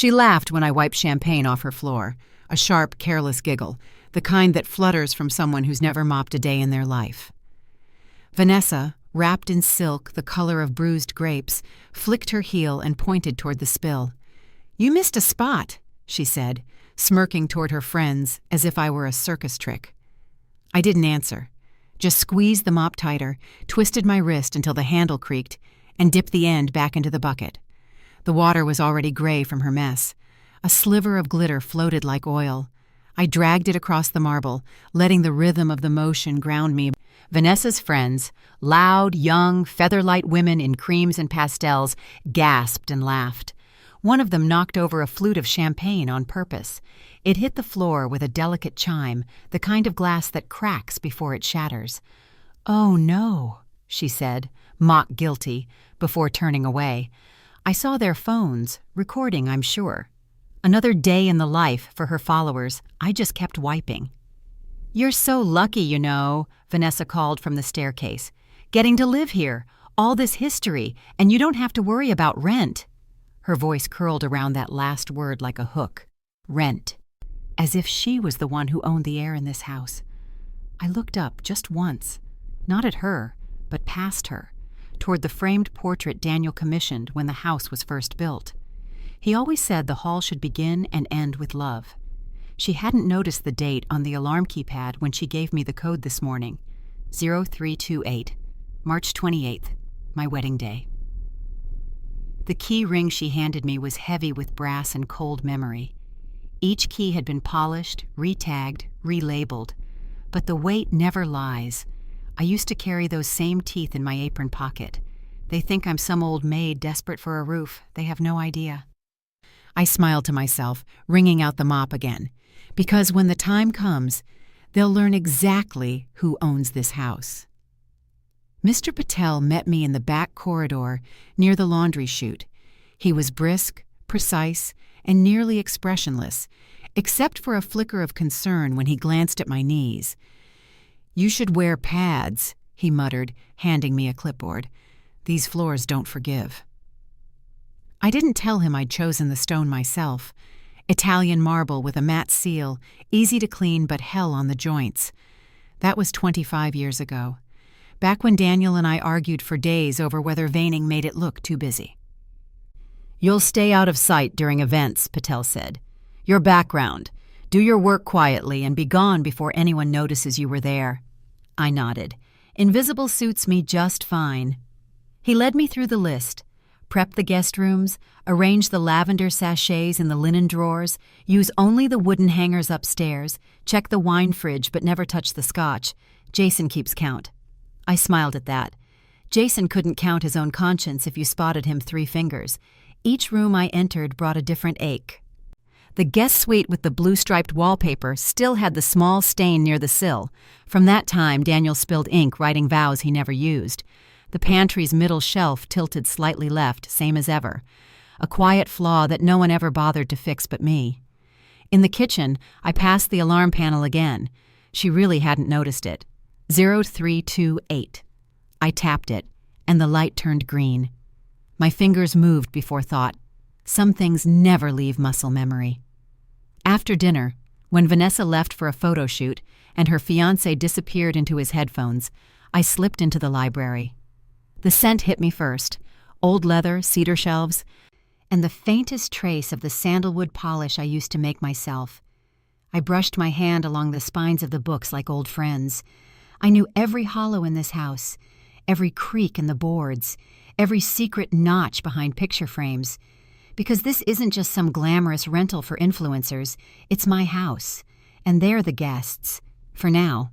She laughed when I wiped champagne off her floor, a sharp, careless giggle, the kind that flutters from someone who's never mopped a day in their life. Vanessa, wrapped in silk the color of bruised grapes, flicked her heel and pointed toward the spill. "You missed a spot," she said, smirking toward her friends as if I were a circus trick. I didn't answer, just squeezed the mop tighter, twisted my wrist until the handle creaked, and dipped the end back into the bucket. The water was already gray from her mess. A sliver of glitter floated like oil. I dragged it across the marble, letting the rhythm of the motion ground me. Vanessa's friends, loud, young, feather-light women in creams and pastels, gasped and laughed. One of them knocked over a flute of champagne on purpose. It hit the floor with a delicate chime, the kind of glass that cracks before it shatters. "Oh, no," she said, mock guilty, before turning away. I saw their phones, recording, I'm sure. Another day in the life for her followers. I just kept wiping. "You're so lucky, you know," Vanessa called from the staircase. "Getting to live here, all this history, and you don't have to worry about rent." Her voice curled around that last word like a hook. Rent. As if she was the one who owned the air in this house. I looked up just once, not at her, but past her, toward the framed portrait Daniel commissioned when the house was first built. He always said the hall should begin and end with love. She hadn't noticed the date on the alarm keypad when she gave me the code this morning. 0328, March 28th, my wedding day. The key ring she handed me was heavy with brass and cold memory. Each key had been polished, re-tagged, relabeled, but the weight never lies. I used to carry those same teeth in my apron pocket. They think I'm some old maid desperate for a roof. They have no idea. I smiled to myself, wringing out the mop again, because when the time comes, they'll learn exactly who owns this house. Mr. Patel met me in the back corridor near the laundry chute. He was brisk, precise, and nearly expressionless, except for a flicker of concern when he glanced at my knees. "You should wear pads," he muttered, handing me a clipboard. "These floors don't forgive." I didn't tell him I'd chosen the stone myself. Italian marble with a matte seal, easy to clean but hell on the joints. That was 25 years ago, back when Daniel and I argued for days over whether veining made it look too busy. "You'll stay out of sight during events," Patel said. "Your background. Do your work quietly and be gone before anyone notices you were there." I nodded. "Invisible suits me just fine." He led me through the list. Prep the guest rooms, arrange the lavender sachets in the linen drawers, use only the wooden hangers upstairs, check the wine fridge but never touch the scotch. Jason keeps count. I smiled at that. Jason couldn't count his own conscience if you spotted him 3 fingers. Each room I entered brought a different ache. The guest suite with the blue-striped wallpaper still had the small stain near the sill. From that time, Daniel spilled ink writing vows he never used. The pantry's middle shelf tilted slightly left, same as ever. A quiet flaw that no one ever bothered to fix but me. In the kitchen, I passed the alarm panel again. She really hadn't noticed it. 0328. I tapped it, and the light turned green. My fingers moved before thought. Some things never leave muscle memory. After dinner, when Vanessa left for a photo shoot and her fiancé disappeared into his headphones, I slipped into the library. The scent hit me first, old leather, cedar shelves, and the faintest trace of the sandalwood polish I used to make myself. I brushed my hand along the spines of the books like old friends. I knew every hollow in this house, every creak in the boards, every secret notch behind picture frames. Because this isn't just some glamorous rental for influencers, it's my house, and they're the guests, for now.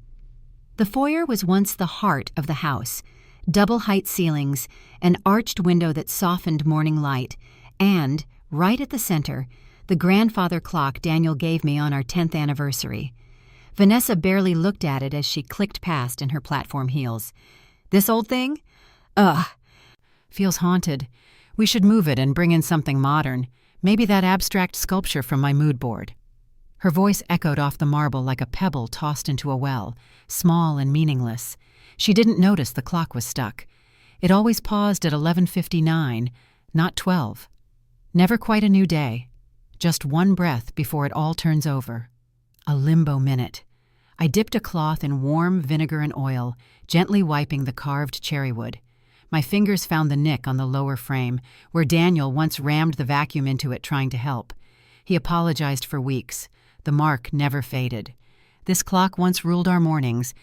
The foyer was once the heart of the house. Double-height ceilings, an arched window that softened morning light, and, right at the center, the grandfather clock Daniel gave me on our 10th anniversary. Vanessa barely looked at it as she clicked past in her platform heels. "This old thing? Ugh. Feels haunted. We should move it and bring in something modern, maybe that abstract sculpture from my mood board." Her voice echoed off the marble like a pebble tossed into a well, small and meaningless. She didn't notice the clock was stuck. It always paused at 11:59, not 12. Never quite a new day. Just one breath before it all turns over. A limbo minute. I dipped a cloth in warm vinegar and oil, gently wiping the carved cherrywood. My fingers found the nick on the lower frame, where Daniel once rammed the vacuum into it trying to help. He apologized for weeks. The mark never faded. This clock once ruled our mornings.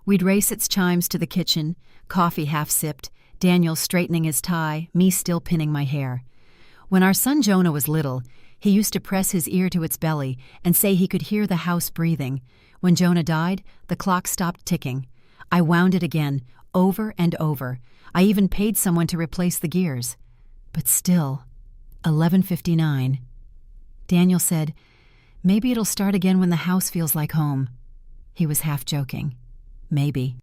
We'd race its chimes to the kitchen, coffee half-sipped, Daniel straightening his tie, me still pinning my hair. When our son Jonah was little, he used to press his ear to its belly and say he could hear the house breathing. When Jonah died, the clock stopped ticking. I wound it again, over and over. I even paid someone to replace the gears. But still, 11:59. Daniel said, "Maybe it'll start again when the house feels like home." He was half joking. Maybe.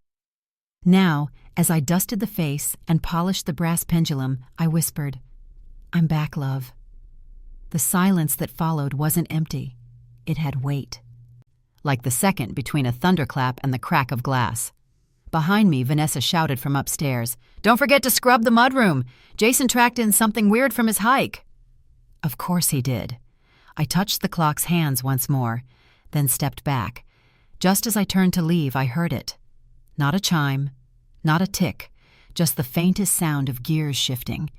Now, as I dusted the face and polished the brass pendulum, I whispered, "I'm back, love." The silence that followed wasn't empty. It had weight. Like the second between a thunderclap and the crack of glass. Behind me, Vanessa shouted from upstairs, "Don't forget to scrub the mudroom. Jason tracked in something weird from his hike." Of course he did. I touched the clock's hands once more, then stepped back. Just as I turned to leave, I heard it. Not a chime, not a tick, just the faintest sound of gears shifting,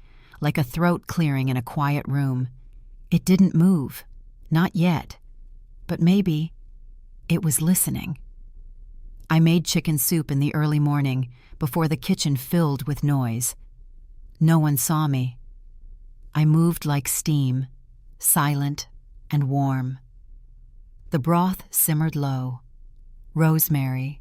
like a throat clearing in a quiet room. It didn't move, not yet, but maybe it was listening. I made chicken soup in the early morning, before the kitchen filled with noise. No one saw me. I moved like steam, silent and warm. The broth simmered low. Rosemary,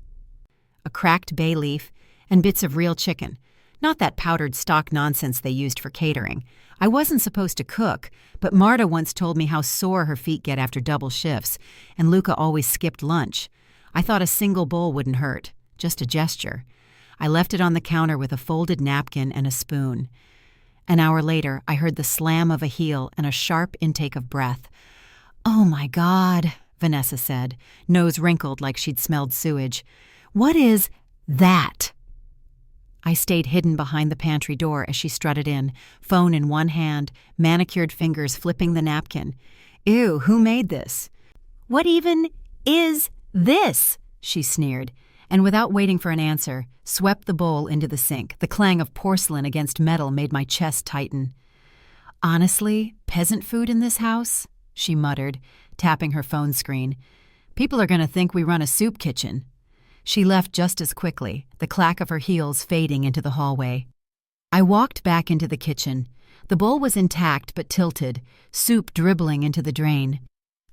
a cracked bay leaf, and bits of real chicken. Not that powdered stock nonsense they used for catering. I wasn't supposed to cook, but Marta once told me how sore her feet get after double shifts, and Luca always skipped lunch. I thought a single bowl wouldn't hurt, just a gesture. I left it on the counter with a folded napkin and a spoon. An hour later, I heard the slam of a heel and a sharp intake of breath. "Oh my God," Vanessa said, nose wrinkled like she'd smelled sewage. "What is that?" I stayed hidden behind the pantry door as she strutted in, phone in one hand, manicured fingers flipping the napkin. "Ew, who made this?" "What even is this?" she sneered, and without waiting for an answer, swept the bowl into the sink. The clang of porcelain against metal made my chest tighten. "Honestly, peasant food in this house?" she muttered, tapping her phone screen. "People are going to think we run a soup kitchen." She left just as quickly, the clack of her heels fading into the hallway. I walked back into the kitchen. The bowl was intact but tilted, soup dribbling into the drain.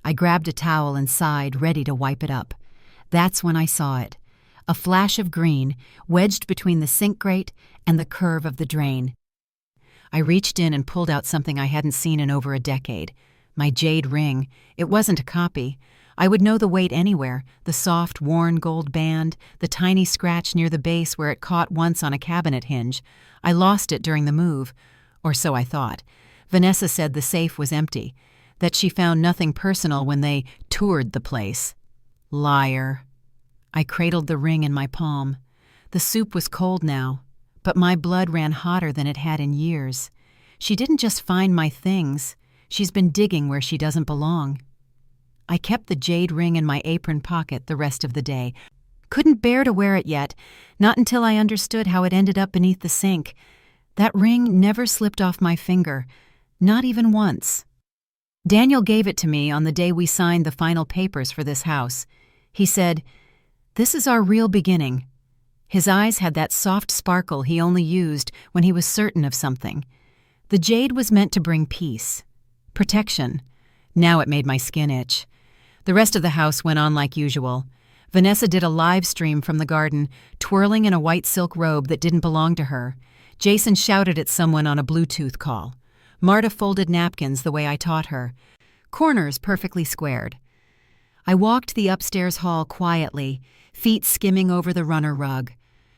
I grabbed a towel and sighed, ready to wipe it up. That's when I saw it. A flash of green, wedged between the sink grate and the curve of the drain. I reached in and pulled out something I hadn't seen in over a decade. My jade ring. It wasn't a copy. I would know the weight anywhere, the soft, worn gold band, the tiny scratch near the base where it caught once on a cabinet hinge. I lost it during the move, or so I thought. Vanessa said the safe was empty, that she found nothing personal when they toured the place. Liar. I cradled the ring in my palm. The soup was cold now, but my blood ran hotter than it had in years. She didn't just find my things. She's been digging where she doesn't belong. I kept the jade ring in my apron pocket the rest of the day. Couldn't bear to wear it yet, not until I understood how it ended up beneath the sink. That ring never slipped off my finger, not even once. Daniel gave it to me on the day we signed the final papers for this house. He said, "This is our real beginning." His eyes had that soft sparkle he only used when he was certain of something. The jade was meant to bring peace, protection. Now it made my skin itch. The rest of the house went on like usual. Vanessa did a live stream from the garden, twirling in a white silk robe that didn't belong to her. Jason shouted at someone on a Bluetooth call. Marta folded napkins the way I taught her, corners perfectly squared. I walked the upstairs hall quietly, feet skimming over the runner rug.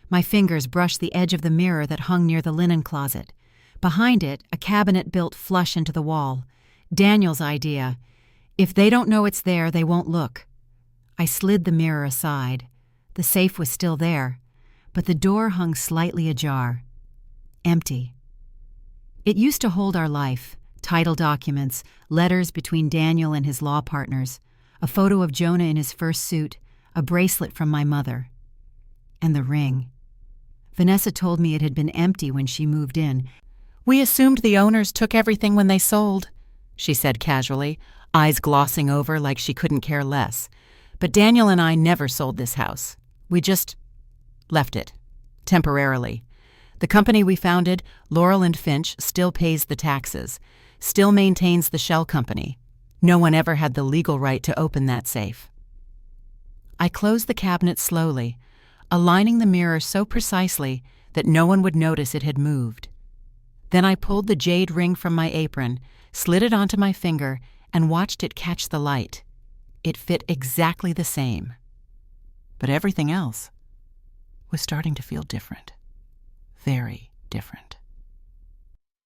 My fingers brushed the edge of the mirror that hung near the linen closet. Behind it, a cabinet built flush into the wall. Daniel's idea. If they don't know it's there, they won't look. I slid the mirror aside. The safe was still there, but the door hung slightly ajar. Empty. It used to hold our life, title documents, letters between Daniel and his law partners, a photo of Jonah in his first suit, a bracelet from my mother. And the ring. Vanessa told me it had been empty when she moved in. "We assumed the owners took everything when they sold," she said casually, eyes glossing over like she couldn't care less. "But Daniel and I never sold this house. We just left it. Temporarily. The company we founded, Laurel and Finch, still pays the taxes, still maintains the shell company. No one ever had the legal right to open that safe." I closed the cabinet slowly, aligning the mirror so precisely that no one would notice it had moved. Then I pulled the jade ring from my apron, slid it onto my finger, and watched it catch the light. It fit exactly the same. But everything else was starting to feel different. Very different.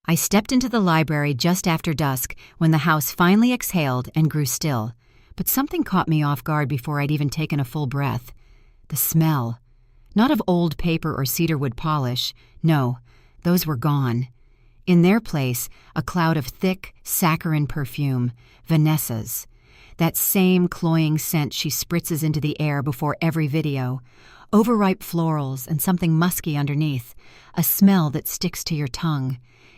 I stepped into the library just after dusk when the house finally exhaled and grew still, but something caught me off guard before I'd even taken a full breath. The smell. Not of old paper or cedarwood polish. No, those were gone. In their place, a cloud of thick, saccharine perfume, Vanessa's. That same cloying scent she spritzes into the air before every video. Overripe florals and something musky underneath. A smell that sticks to your tongue.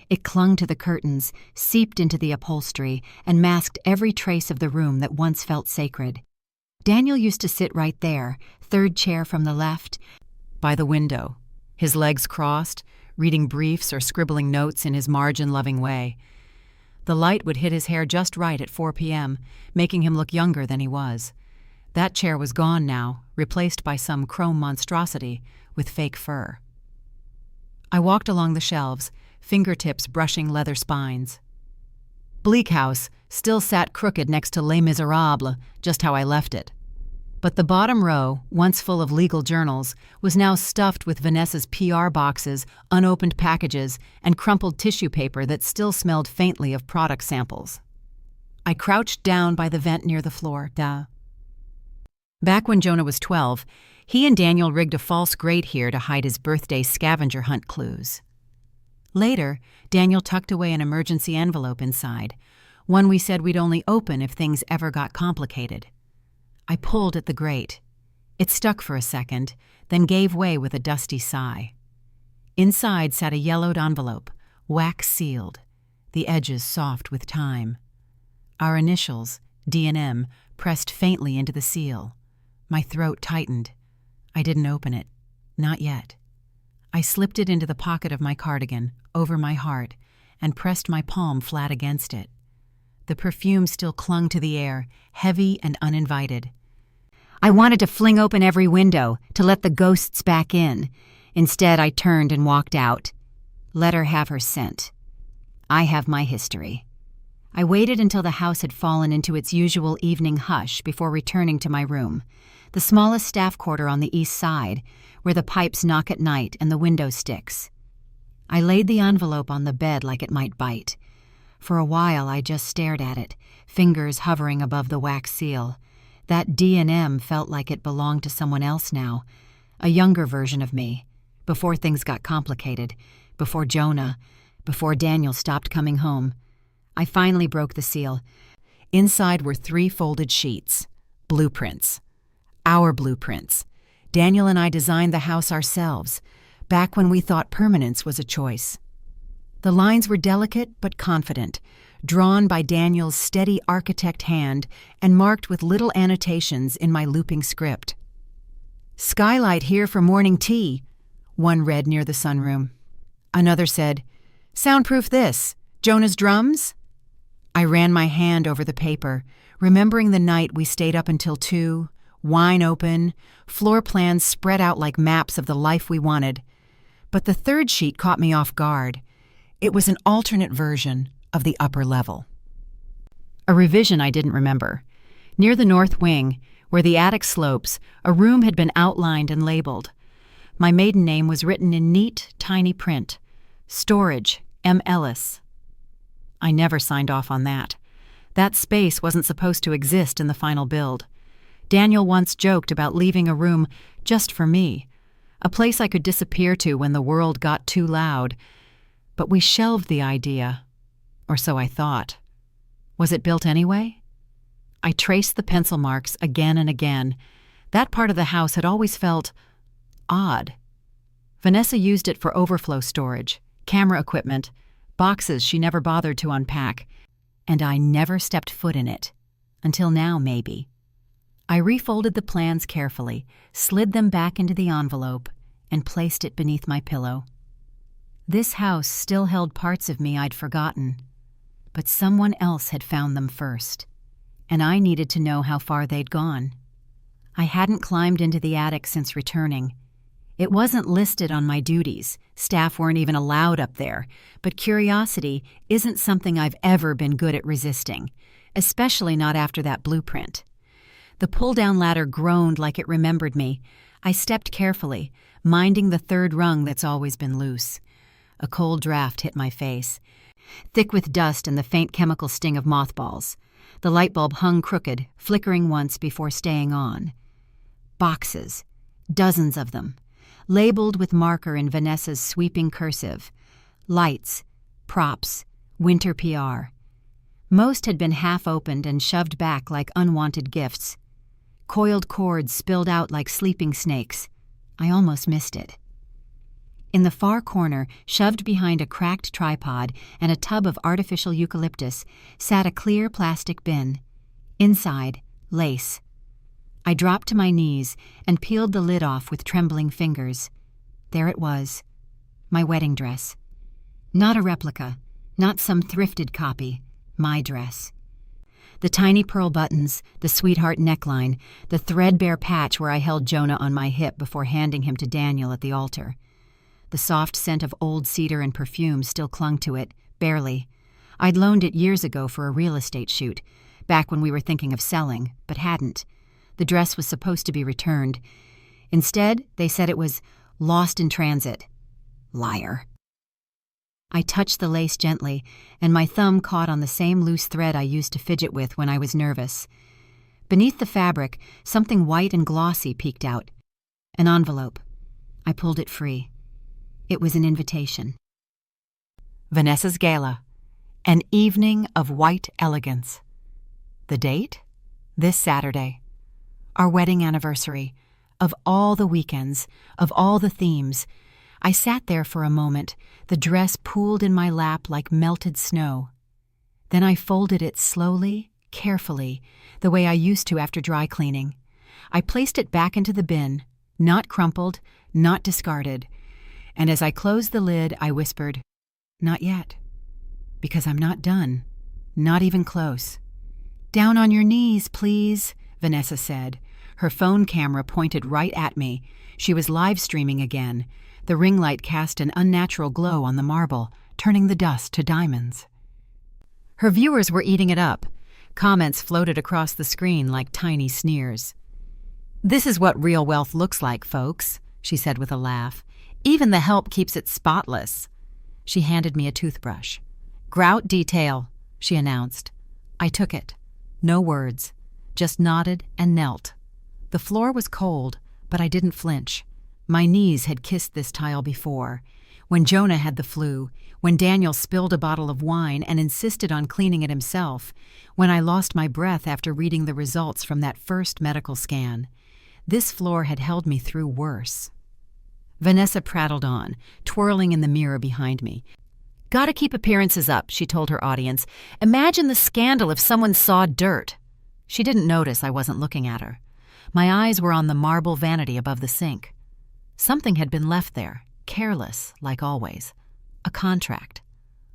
It clung to the curtains, seeped into the upholstery, and masked every trace of the room that once felt sacred. Daniel used to sit right there, third chair from the left, by the window, his legs crossed, reading briefs or scribbling notes in his margin-loving way. The light would hit his hair just right at 4 p.m., making him look younger than he was. That chair was gone now, replaced by some chrome monstrosity with fake fur. I walked along the shelves, fingertips brushing leather spines. Bleak House still sat crooked next to Les Miserables, just how I left it. But the bottom row, once full of legal journals, was now stuffed with Vanessa's PR boxes, unopened packages, and crumpled tissue paper that still smelled faintly of product samples. I crouched down by the vent near the floor. Back when Jonah was 12, he and Daniel rigged a false grate here to hide his birthday scavenger hunt clues. Later, Daniel tucked away an emergency envelope inside, one we said we'd only open if things ever got complicated. I pulled at the grate. It stuck for a second, then gave way with a dusty sigh. Inside sat a yellowed envelope, wax-sealed, the edges soft with time. Our initials, D&M, pressed faintly into the seal. My throat tightened. I didn't open it. Not yet. I slipped it into the pocket of my cardigan, over my heart, and pressed my palm flat against it. The perfume still clung to the air, heavy and uninvited. I wanted to fling open every window, to let the ghosts back in. Instead, I turned and walked out. Let her have her scent. I have my history. I waited until the house had fallen into its usual evening hush before returning to my room, the smallest staff quarter on the east side, where the pipes knock at night and the window sticks. I laid the envelope on the bed like it might bite. For a while, I just stared at it, fingers hovering above the wax seal. That D&M felt like it belonged to someone else now, a younger version of me, before things got complicated, before Jonah, before Daniel stopped coming home. I finally broke the seal. Inside were 3 folded sheets, blueprints. Our blueprints. Daniel and I designed the house ourselves, back when we thought permanence was a choice. The lines were delicate but confident, drawn by Daniel's steady architect hand and marked with little annotations in my looping script. "Skylight here for morning tea," one read near the sunroom. Another said, "Soundproof this, Jonah's drums?" I ran my hand over the paper, remembering the night we stayed up until 2, wine open, floor plans spread out like maps of the life we wanted. But the third sheet caught me off guard. It was an alternate version of the upper level. A revision I didn't remember. Near the north wing, where the attic slopes, a room had been outlined and labeled. My maiden name was written in neat, tiny print. Storage, M. Ellis. I never signed off on that. That space wasn't supposed to exist in the final build. Daniel once joked about leaving a room just for me, a place I could disappear to when the world got too loud. But we shelved the idea. Or so I thought. Was it built anyway? I traced the pencil marks again and again. That part of the house had always felt odd. Vanessa used it for overflow storage, camera equipment, boxes she never bothered to unpack, and I never stepped foot in it. Until now, maybe. I refolded the plans carefully, slid them back into the envelope, and placed it beneath my pillow. This house still held parts of me I'd forgotten, but someone else had found them first, and I needed to know how far they'd gone. I hadn't climbed into the attic since returning. It wasn't listed on my duties. Staff weren't even allowed up there, but curiosity isn't something I've ever been good at resisting, especially not after that blueprint. The pull-down ladder groaned like it remembered me. I stepped carefully, minding the third rung that's always been loose. A cold draft hit my face, thick with dust and the faint chemical sting of mothballs. The light bulb hung crooked, flickering once before staying on. Boxes, dozens of them, labeled with marker in Vanessa's sweeping cursive. Lights, props, winter PR. Most had been half opened and shoved back like unwanted gifts. Coiled cords spilled out like sleeping snakes. I almost missed it. In the far corner, shoved behind a cracked tripod and a tub of artificial eucalyptus, sat a clear plastic bin. Inside, lace. I dropped to my knees and peeled the lid off with trembling fingers. There it was, my wedding dress. Not a replica, not some thrifted copy, my dress. The tiny pearl buttons, the sweetheart neckline, the threadbare patch where I held Jonah on my hip before handing him to Daniel at the altar. The soft scent of old cedar and perfume still clung to it, barely. I'd loaned it years ago for a real estate shoot, back when we were thinking of selling, but hadn't. The dress was supposed to be returned. Instead, they said it was lost in transit. Liar. I touched the lace gently, and my thumb caught on the same loose thread I used to fidget with when I was nervous. Beneath the fabric, something white and glossy peeked out. An envelope. I pulled it free. It was an invitation. Vanessa's Gala. An evening of white elegance. The date? This Saturday. Our wedding anniversary. Of all the weekends, of all the themes. I sat there for a moment, the dress pooled in my lap like melted snow. Then I folded it slowly, carefully, the way I used to after dry cleaning. I placed it back into the bin, not crumpled, not discarded. And as I closed the lid, I whispered, "Not yet. Because I'm not done. Not even close." "Down on your knees, please," Vanessa said. Her phone camera pointed right at me. She was live streaming again. The ring light cast an unnatural glow on the marble, turning the dust to diamonds. Her viewers were eating it up. Comments floated across the screen like tiny sneers. "This is what real wealth looks like, folks," she said with a laugh. "Even the help keeps it spotless." She handed me a toothbrush. "Grout detail," she announced. I took it. No words. Just nodded and knelt. The floor was cold, but I didn't flinch. My knees had kissed this tile before. When Jonah had the flu, when Daniel spilled a bottle of wine and insisted on cleaning it himself, when I lost my breath after reading the results from that first medical scan. This floor had held me through worse. Vanessa prattled on, twirling in the mirror behind me. "Gotta keep appearances up," she told her audience. "Imagine the scandal if someone saw dirt." She didn't notice I wasn't looking at her. My eyes were on the marble vanity above the sink. Something had been left there, careless, like always. A contract.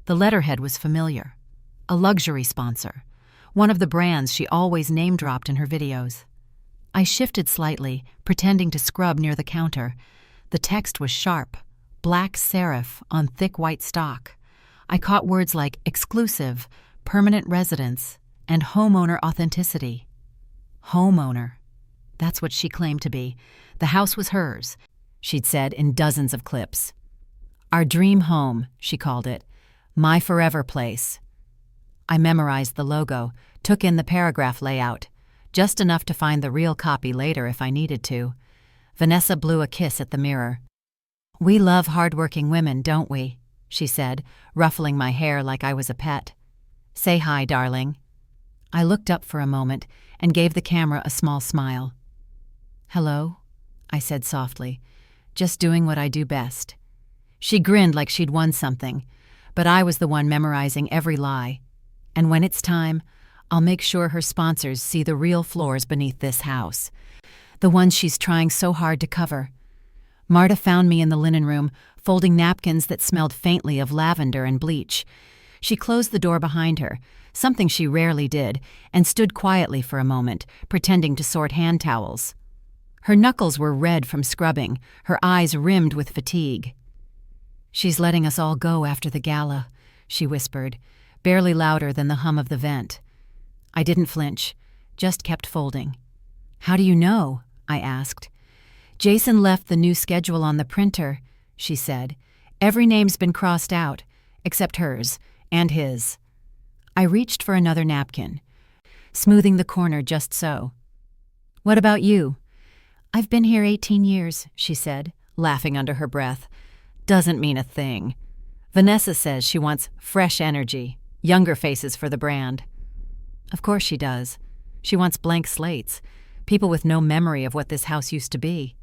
The letterhead was familiar. A luxury sponsor. One of the brands she always name-dropped in her videos. I shifted slightly, pretending to scrub near the counter. The text was sharp, black serif on thick white stock. I caught words like exclusive, permanent residence, and homeowner authenticity. Homeowner. That's what she claimed to be. The house was hers, she'd said in dozens of clips. Our dream home, she called it. My forever place. I memorized the logo, took in the paragraph layout, just enough to find the real copy later if I needed to. Vanessa blew a kiss at the mirror. "We love hardworking women, don't we?" she said, ruffling my hair like I was a pet. Say hi, darling." I looked up for a moment and gave the camera a small smile. "Hello," I said softly, "just doing what I do best." She grinned like she'd won something, but I was the one memorizing every lie. And when it's time, I'll make sure her sponsors see the real floors beneath this house, the ones she's trying so hard to cover. Marta found me in the linen room, folding napkins that smelled faintly of lavender and bleach. She closed the door behind her, something she rarely did, and stood quietly for a moment, pretending to sort hand towels. Her knuckles were red from scrubbing, her eyes rimmed with fatigue. "She's letting us all go after the gala," she whispered, barely louder than the hum of the vent. I didn't flinch, just kept folding. "How do you know?" I asked. "Jason left the new schedule on the printer," she said. "Every name's been crossed out, except hers, and his." I reached for another napkin, smoothing the corner just so. "What about you?" "I've been here 18 years, she said, laughing under her breath. "Doesn't mean a thing. Vanessa says she wants fresh energy, younger faces for the brand." Of course she does. She wants blank slates, people with no memory of what this house used to be.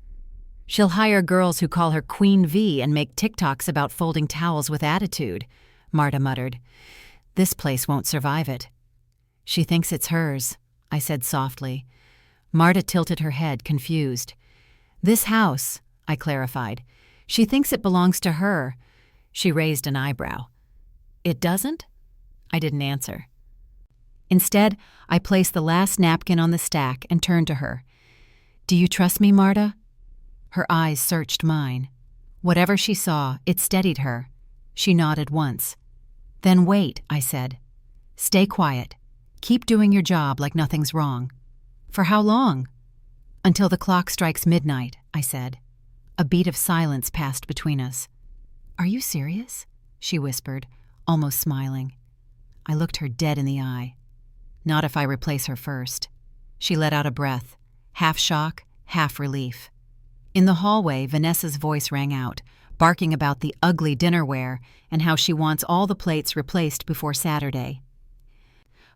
She'll hire girls who call her Queen V and make TikToks about folding towels with attitude, Marta muttered. "This place won't survive it." "She thinks it's hers," I said softly. Marta tilted her head, confused. "This house," I clarified. "She thinks it belongs to her." She raised an eyebrow. "It doesn't?" I didn't answer. Instead, I placed the last napkin on the stack and turned to her. "Do you trust me, Marta?" Her eyes searched mine. Whatever she saw, it steadied her. She nodded once. "Then wait," I said. "Stay quiet. Keep doing your job like nothing's wrong." "For how long?" "Until the clock strikes midnight," I said. A beat of silence passed between us. "Are you serious?" she whispered, almost smiling. I looked her dead in the eye. "Not if I replace her first." She let out a breath, half shock, half relief. In the hallway, Vanessa's voice rang out, barking about the ugly dinnerware and how she wants all the plates replaced before Saturday.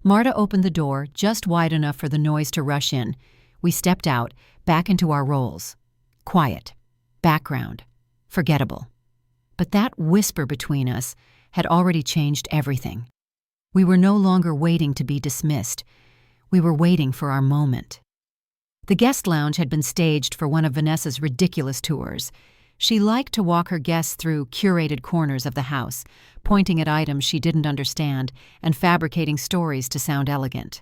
Marta opened the door just wide enough for the noise to rush in. We stepped out, back into our roles. Quiet. Background. Forgettable. But that whisper between us had already changed everything. We were no longer waiting to be dismissed. We were waiting for our moment. The guest lounge had been staged for one of Vanessa's ridiculous tours. She liked to walk her guests through curated corners of the house, pointing at items she didn't understand and fabricating stories to sound elegant.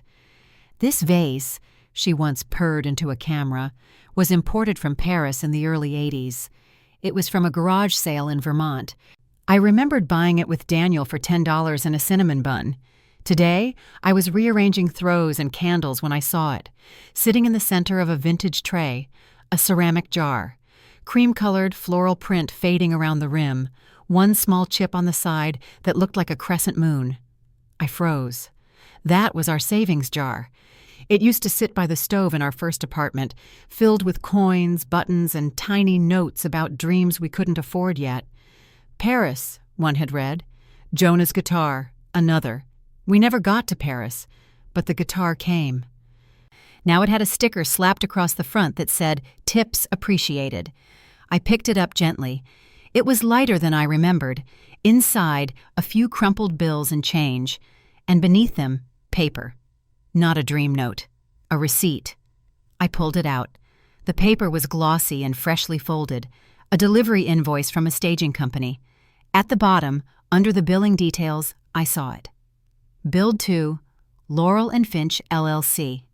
"This vase," she once purred into a camera, "was imported from Paris in the early 80s. It was from a garage sale in Vermont. I remembered buying it with Daniel for $10 and a cinnamon bun. Today, I was rearranging throws and candles when I saw it, sitting in the center of a vintage tray, a ceramic jar, cream-colored floral print fading around the rim, one small chip on the side that looked like a crescent moon." I froze. That was our savings jar. It used to sit by the stove in our first apartment, filled with coins, buttons, and tiny notes about dreams we couldn't afford yet. Paris, one had read. Jonah's guitar, another. We never got to Paris, but the guitar came. Now it had a sticker slapped across the front that said, "Tips appreciated." I picked it up gently. It was lighter than I remembered. Inside, a few crumpled bills and change, and beneath them, paper. Not a dream note. A receipt. I pulled it out. The paper was glossy and freshly folded, a delivery invoice from a staging company. At the bottom, under the billing details, I saw it. Billed to Laurel and Finch, LLC.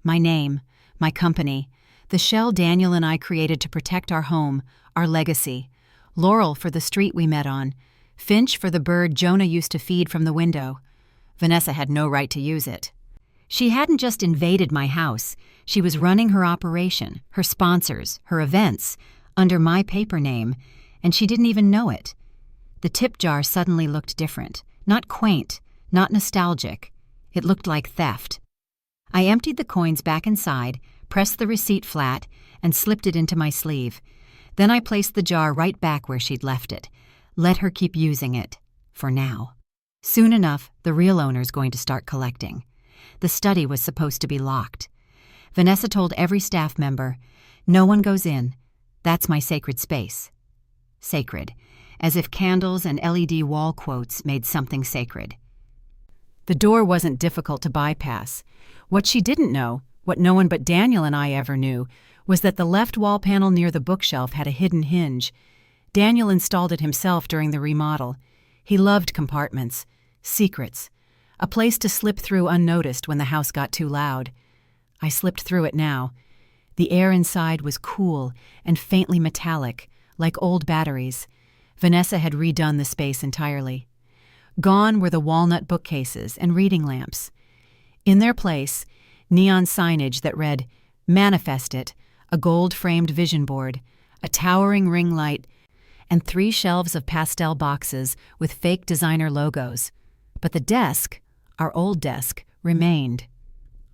My name, my company, the shell Daniel and I created to protect our home, our legacy. Laurel for the street we met on. Finch for the bird Jonah used to feed from the window. Vanessa had no right to use it. She hadn't just invaded my house. She was running her operation, her sponsors, her events, under my paper name, and she didn't even know it. The tip jar suddenly looked different, not quaint, not nostalgic. It looked like theft. I emptied the coins back inside, pressed the receipt flat, and slipped it into my sleeve. Then I placed the jar right back where she'd left it. Let her keep using it. For now. Soon enough, the real owner's going to start collecting. The study was supposed to be locked. Vanessa told every staff member, "No one goes in. That's my sacred space." Sacred, as if candles and LED wall quotes made something sacred. The door wasn't difficult to bypass. What she didn't know, what no one but Daniel and I ever knew, was that the left wall panel near the bookshelf had a hidden hinge. Daniel installed it himself during the remodel. He loved compartments, secrets, a place to slip through unnoticed when the house got too loud. I slipped through it now. The air inside was cool and faintly metallic, like old batteries. Vanessa had redone the space entirely. Gone were the walnut bookcases and reading lamps. In their place, neon signage that read, "Manifest It," a gold-framed vision board, a towering ring light, and 3 shelves of pastel boxes with fake designer logos. But the desk, our old desk, remained.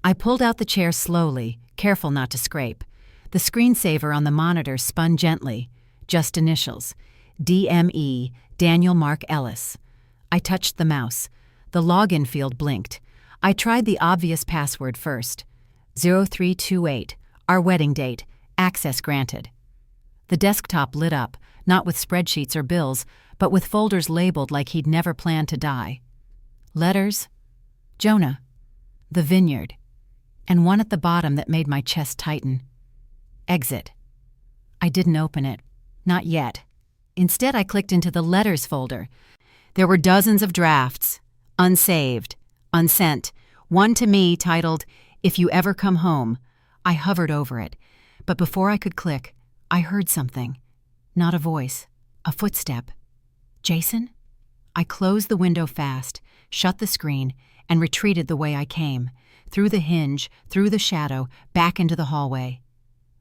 I pulled out the chair slowly, careful not to scrape. The screensaver on the monitor spun gently. Just initials. DME, Daniel Mark Ellis. I touched the mouse. The login field blinked. I tried the obvious password first. 0328, our wedding date, access granted. The desktop lit up, not with spreadsheets or bills, but with folders labeled like he'd never planned to die. Letters, Jonah, the vineyard, and one at the bottom that made my chest tighten. Exit. I didn't open it. Not yet. Instead, I clicked into the letters folder. There were dozens of drafts, unsaved, unsent, one to me titled, "If You Ever Come Home." I hovered over it, but before I could click, I heard something. Not a voice, a footstep. Jason? I closed the window fast, shut the screen, and retreated the way I came, through the hinge, through the shadow, back into the hallway.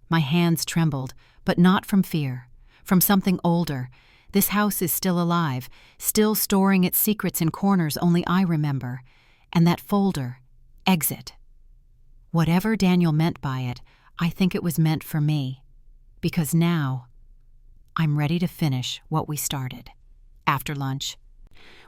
My hands trembled, but not from fear, from something older. This house is still alive, still storing its secrets in corners only I remember. And that folder, exit. Whatever Daniel meant by it, I think it was meant for me. Because now, I'm ready to finish what we started. After lunch,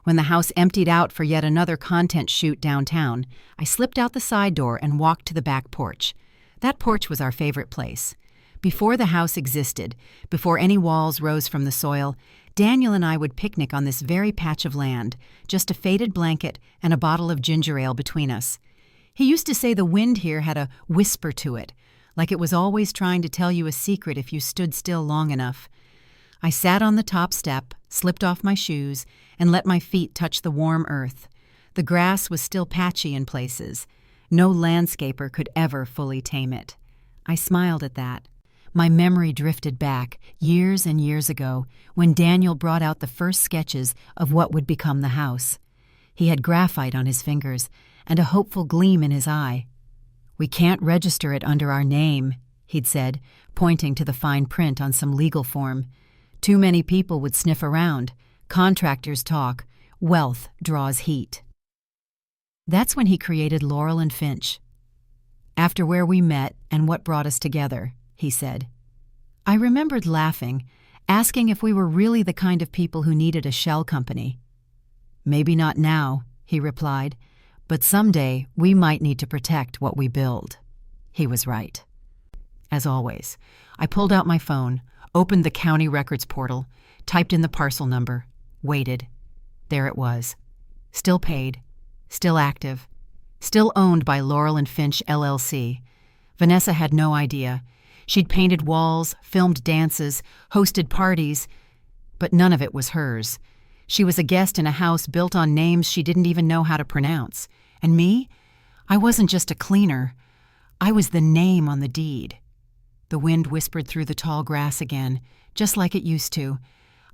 when the house emptied out for yet another content shoot downtown, I slipped out the side door and walked to the back porch. That porch was our favorite place. Before the house existed, before any walls rose from the soil, Daniel and I would picnic on this very patch of land, just a faded blanket and a bottle of ginger ale between us. He used to say the wind here had a whisper to it, like it was always trying to tell you a secret if you stood still long enough. I sat on the top step, slipped off my shoes, and let my feet touch the warm earth. The grass was still patchy in places. No landscaper could ever fully tame it. I smiled at that. My memory drifted back, years and years ago, when Daniel brought out the first sketches of what would become the house. He had graphite on his fingers and a hopeful gleam in his eye. "We can't register it under our name," he'd said, pointing to the fine print on some legal form. "Too many people would sniff around. Contractors talk. Wealth draws heat." That's when he created Laurel and Finch. "After where we met and what brought us together," he said. I remembered laughing, asking if we were really the kind of people who needed a shell company. "Maybe not now," he replied, "but someday we might need to protect what we build." He was right. As always, I pulled out my phone, opened the county records portal, typed in the parcel number, waited. There it was. Still paid, still active, still owned by Laurel and Finch LLC. Vanessa had no idea. She'd painted walls, filmed dances, hosted parties, but none of it was hers. She was a guest in a house built on names she didn't even know how to pronounce. And me? I wasn't just a cleaner. I was the name on the deed. The wind whispered through the tall grass again, just like it used to.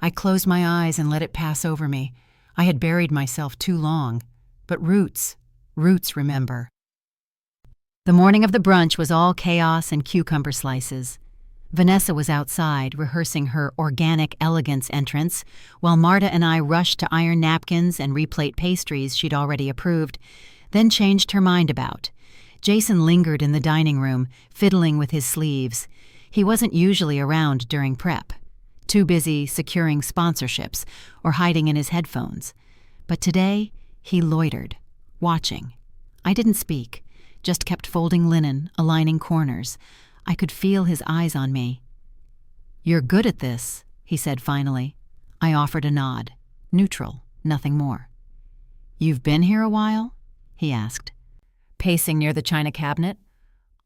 I closed my eyes and let it pass over me. I had buried myself too long. But roots remember. The morning of the brunch was all chaos and cucumber slices. Vanessa was outside, rehearsing her organic elegance entrance, while Marta and I rushed to iron napkins and replate pastries she'd already approved, then changed her mind about. Jason lingered in the dining room, fiddling with his sleeves. He wasn't usually around during prep, too busy securing sponsorships or hiding in his headphones. But today, he loitered, watching. I didn't speak, just kept folding linen, aligning corners. I could feel his eyes on me. "You're good at this," he said finally. I offered a nod. Neutral, nothing more. "You've been here a while?" he asked, pacing near the china cabinet.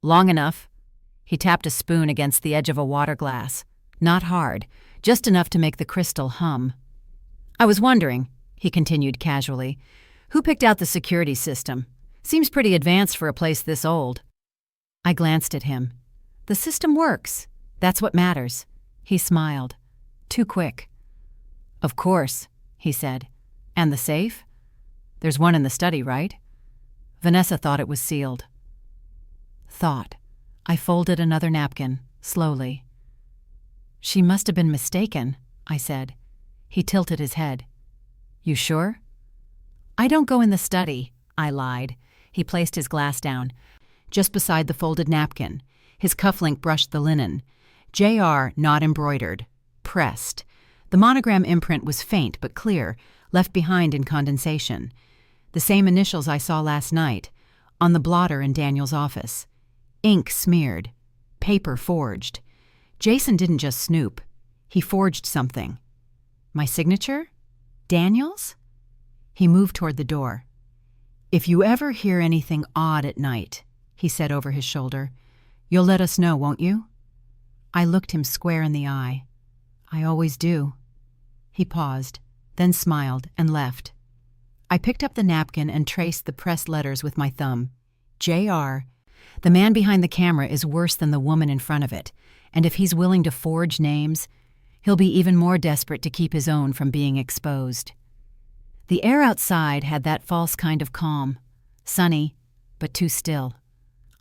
"Long enough." He tapped a spoon against the edge of a water glass. Not hard, just enough to make the crystal hum. "I was wondering," he continued casually, "who picked out the security system? Seems pretty advanced for a place this old." I glanced at him. "The system works. That's what matters." He smiled. Too quick. "Of course," he said. "And the safe? There's one in the study, right?" Vanessa thought it was sealed. Thought. I folded another napkin, slowly. "She must have been mistaken," I said. He tilted his head. "You sure?" "I don't go in the study," I lied. He placed his glass down. Just beside the folded napkin, his cufflink brushed the linen. J.R. not embroidered. Pressed. The monogram imprint was faint but clear, left behind in condensation. The same initials I saw last night, on the blotter in Daniel's office. Ink smeared. Paper forged. Jason didn't just snoop. He forged something. My signature? Daniel's? He moved toward the door. "If you ever hear anything odd at night," he said over his shoulder, "you'll let us know, won't you?" I looked him square in the eye. "I always do." He paused, then smiled and left. I picked up the napkin and traced the pressed letters with my thumb. J.R. The man behind the camera is worse than the woman in front of it, and if he's willing to forge names, he'll be even more desperate to keep his own from being exposed. The air outside had that false kind of calm, sunny, but too still.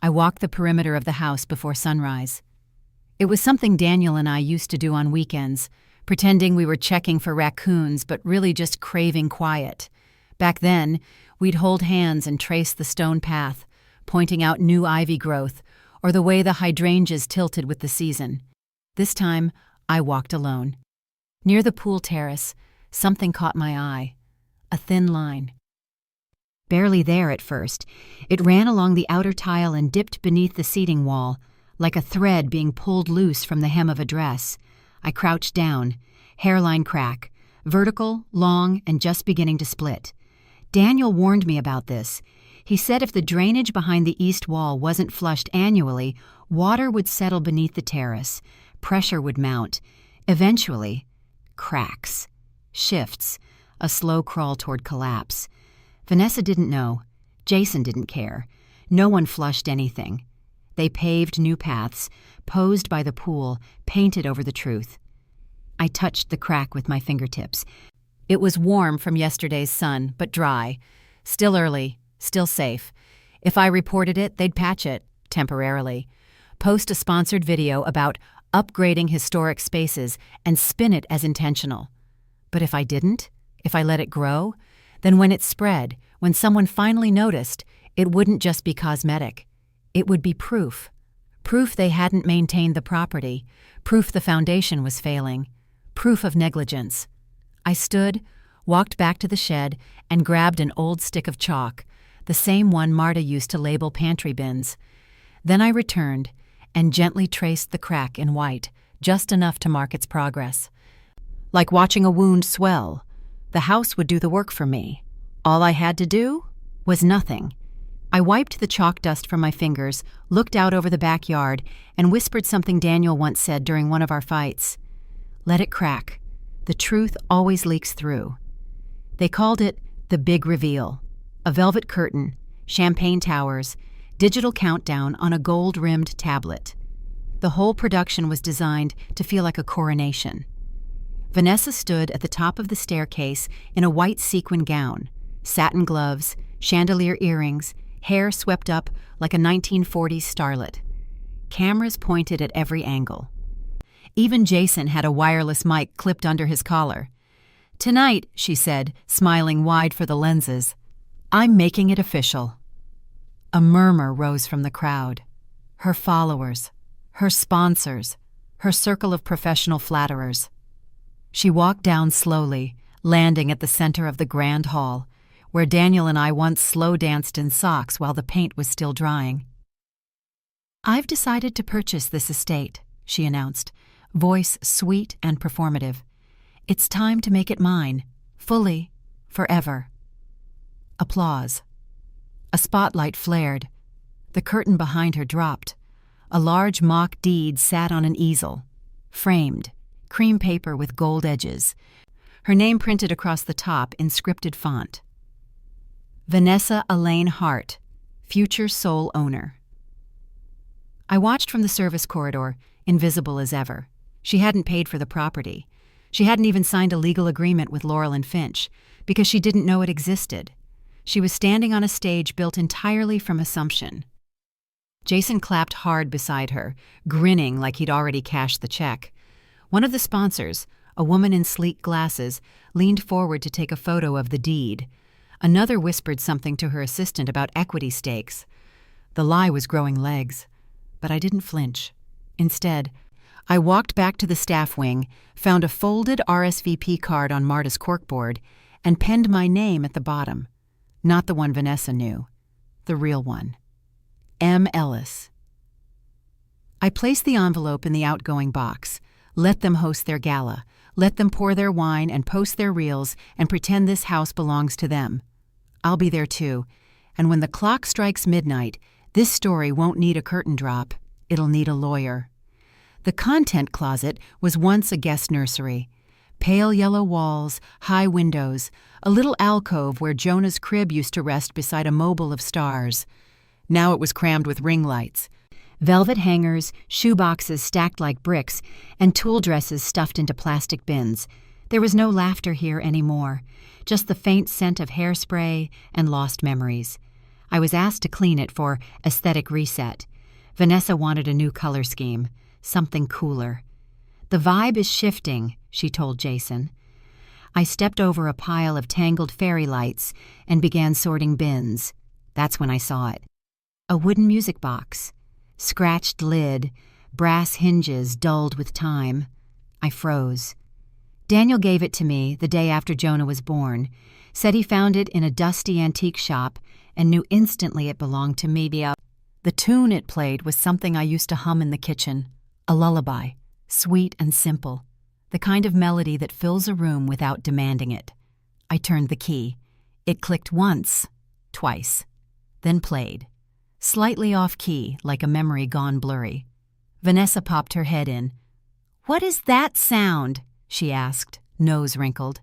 I walked the perimeter of the house before sunrise. It was something Daniel and I used to do on weekends, pretending we were checking for raccoons but really just craving quiet. Back then, we'd hold hands and trace the stone path, pointing out new ivy growth or the way the hydrangeas tilted with the season. This time, I walked alone. Near the pool terrace, something caught my eye. A thin line. Barely there at first, it ran along the outer tile and dipped beneath the seating wall, like a thread being pulled loose from the hem of a dress. I crouched down, hairline crack, vertical, long, and just beginning to split. Daniel warned me about this. He said if the drainage behind the east wall wasn't flushed annually, water would settle beneath the terrace, pressure would mount. Eventually, cracks, shifts, a slow crawl toward collapse. Vanessa didn't know. Jason didn't care. No one flushed anything. They paved new paths, posed by the pool, painted over the truth. I touched the crack with my fingertips. It was warm from yesterday's sun, but dry. Still early, still safe. If I reported it, they'd patch it, temporarily. Post a sponsored video about upgrading historic spaces and spin it as intentional. But if I didn't, if I let it grow, then when it spread, when someone finally noticed, it wouldn't just be cosmetic. It would be proof. Proof they hadn't maintained the property. Proof the foundation was failing. Proof of negligence. I stood, walked back to the shed, and grabbed an old stick of chalk, the same one Marta used to label pantry bins. Then I returned and gently traced the crack in white, just enough to mark its progress. Like watching a wound swell, the house would do the work for me. All I had to do was nothing. I wiped the chalk dust from my fingers, looked out over the backyard, and whispered something Daniel once said during one of our fights. Let it crack. The truth always leaks through. They called it the big reveal. A velvet curtain, champagne towers, digital countdown on a gold-rimmed tablet. The whole production was designed to feel like a coronation. Vanessa stood at the top of the staircase in a white sequin gown, satin gloves, chandelier earrings, hair swept up like a 1940s starlet. Cameras pointed at every angle. Even Jason had a wireless mic clipped under his collar. "Tonight," she said, smiling wide for the lenses, "I'm making it official." A murmur rose from the crowd. Her followers, her sponsors, her circle of professional flatterers. She walked down slowly, landing at the center of the grand hall, where Daniel and I once slow danced in socks while the paint was still drying. "I've decided to purchase this estate," she announced, voice sweet and performative. "It's time to make it mine, fully, forever." Applause. A spotlight flared. The curtain behind her dropped. A large mock deed sat on an easel, framed, cream paper with gold edges, her name printed across the top in scripted font. Vanessa Elaine Hart, future sole owner. I watched from the service corridor, invisible as ever. She hadn't paid for the property. She hadn't even signed a legal agreement with Laurel and Finch, because she didn't know it existed. She was standing on a stage built entirely from assumption. Jason clapped hard beside her, grinning like he'd already cashed the check. One of the sponsors, a woman in sleek glasses, leaned forward to take a photo of the deed. Another whispered something to her assistant about equity stakes. The lie was growing legs, but I didn't flinch. Instead, I walked back to the staff wing, found a folded RSVP card on Marta's corkboard, and penned my name at the bottom. Not the one Vanessa knew. The real one. M. Ellis. I placed the envelope in the outgoing box. Let them host their gala. Let them pour their wine and post their reels and pretend this house belongs to them. I'll be there too, and when the clock strikes midnight, this story won't need a curtain drop. It'll need a lawyer. The content closet was once a guest nursery. Pale yellow walls, high windows, a little alcove where Jonah's crib used to rest beside a mobile of stars. Now it was crammed with ring lights. Velvet hangers, shoeboxes stacked like bricks, and tool dresses stuffed into plastic bins. There was no laughter here anymore, just the faint scent of hairspray and lost memories. I was asked to clean it for aesthetic reset. Vanessa wanted a new color scheme, something cooler. "The vibe is shifting," she told Jason. I stepped over a pile of tangled fairy lights and began sorting bins. That's when I saw it. A wooden music box. Scratched lid, brass hinges dulled with time. I froze. Daniel gave it to me the day after Jonah was born, said he found it in a dusty antique shop and knew instantly it belonged to me. The tune it played was something I used to hum in the kitchen, a lullaby, sweet and simple, the kind of melody that fills a room without demanding it. I turned the key. It clicked once, twice, then played. Slightly off-key, like a memory gone blurry. Vanessa popped her head in. "What is that sound?" she asked, nose wrinkled.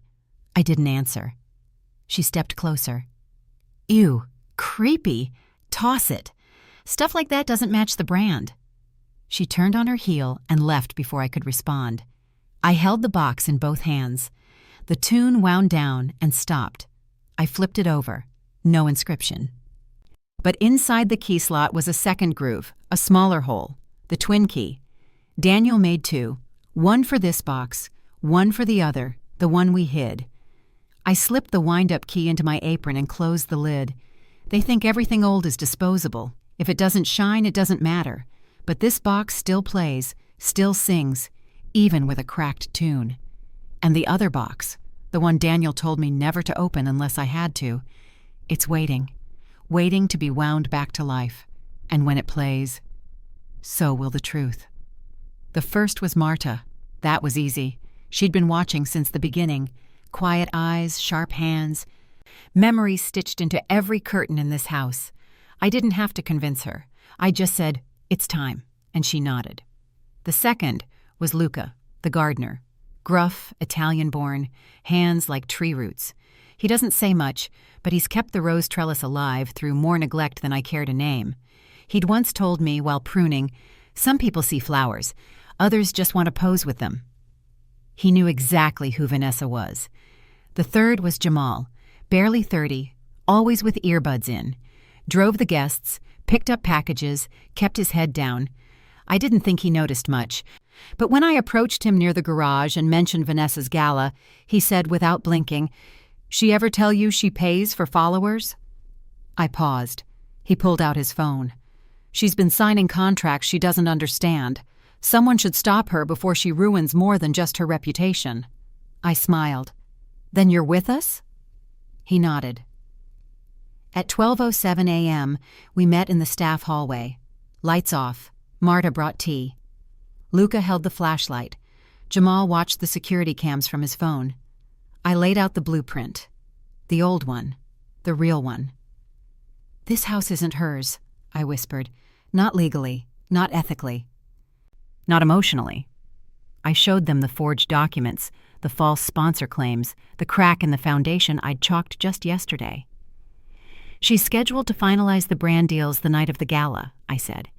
I didn't answer. She stepped closer. "Ew, creepy. Toss it. Stuff like that doesn't match the brand." She turned on her heel and left before I could respond. I held the box in both hands. The tune wound down and stopped. I flipped it over. No inscription. But inside the key slot was a second groove, a smaller hole, the twin key. Daniel made two, one for this box, one for the other, the one we hid. I slipped the wind-up key into my apron and closed the lid. They think everything old is disposable. If it doesn't shine, it doesn't matter. But this box still plays, still sings, even with a cracked tune. And the other box, the one Daniel told me never to open unless I had to, it's waiting to be wound back to life. And when it plays, so will the truth. The first was Marta. That was easy. She'd been watching since the beginning. Quiet eyes, sharp hands. Memories stitched into every curtain in this house. I didn't have to convince her. I just said, "It's time," and she nodded. The second was Luca, the gardener. Gruff, Italian-born, hands like tree roots. He doesn't say much, but he's kept the rose trellis alive through more neglect than I care to name. He'd once told me while pruning, "Some people see flowers, others just want to pose with them." He knew exactly who Vanessa was. The third was Jamal, barely 30, always with earbuds in. Drove the guests, picked up packages, kept his head down. I didn't think he noticed much, but when I approached him near the garage and mentioned Vanessa's gala, he said without blinking, "She ever tell you she pays for followers?" I paused. He pulled out his phone. "She's been signing contracts she doesn't understand. Someone should stop her before she ruins more than just her reputation." I smiled. Then you're with us?" He nodded. At 12:07 a.m., we met in the staff hallway. Lights off. Marta brought tea. Luca held the flashlight. Jamal watched the security cams from his phone. I laid out the blueprint. The old one. The real one. "This house isn't hers," I whispered. "Not legally. Not ethically. Not emotionally." I showed them the forged documents, the false sponsor claims, the crack in the foundation I'd chalked just yesterday. "She's scheduled to finalize the brand deals the night of the gala," I said.